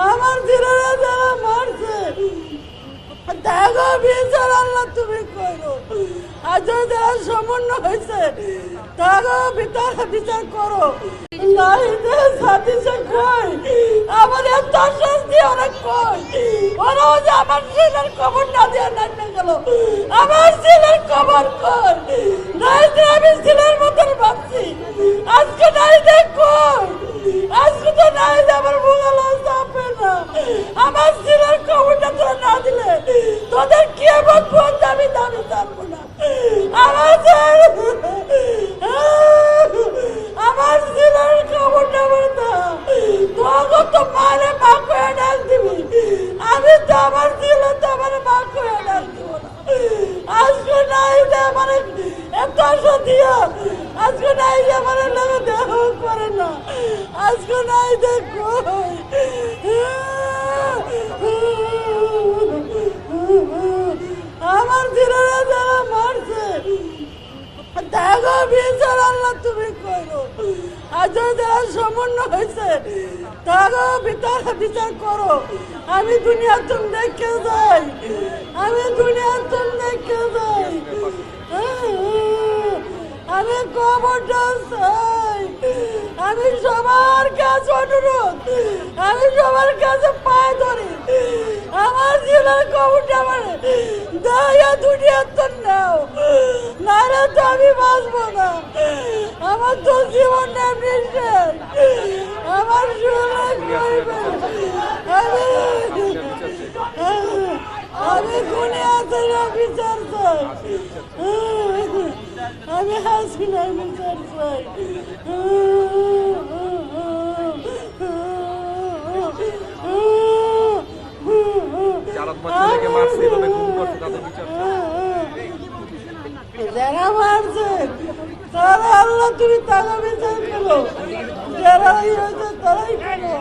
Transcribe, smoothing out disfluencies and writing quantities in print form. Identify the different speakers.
Speaker 1: আমার ছেলেরা যারা মারছে দেখো বিচার আল্লাহ তুমি করো। আর যারা সমন্বয় হয়েছে দেখো বিচার করো। আমার এত শাস্তি অনেক কই ওরা যে আমার ছেলের খবর না দিয়ে না গেল। আমার ছেলের খবর কই নাই আমি ছেলের মতন ভাবছি আজকে নাই দেখো আজকে তো নাই আমার ভোগাল চাপে না। আমার ছেলের খবরটা তোরা না দিলে তোদের কি এমন ফোন দাবি জানবো না। আমার আমার ছেলের খবরটা বলতো তখন তো মারে মা করে ডাক দিবি। আমি তো আমার ছেলে তো আমার মা করে ডাক দিব না। আজকে নাই যে আমার এত আশা দিয়া আজকে নাই যে আমার লাগে দেহ করে না। আজকে নাই দেখো আমার ছেলেরা যারা মারছে দেখো বিচার আল্লাহ তুমি করো। আর যারা সমন্বয় হয়েছে দেখো বিচার করো। আমি দুনিয়া তুমি দেখে যাই আমি দুনিয়া তুমি দেখে যাই। আমি খবরটা চাই। আমি সবার কাছে অনুরোধ আমি সবার কাছে পায়ে ধরি আমার ছেলের খবরটা আমার দয়া দুনিয়া তো নাও নাহলে তো আমি বাঁচবো না। আমার তো জীবন এমনি শেষ। আমার আমি গুনে আছে বিচার চাই। আমি হাসি না বিচার চাই। যারা মারছে তারা আল্লাহ তুমি তারা বিচার করো। যারা হয়েছে তারাই করো।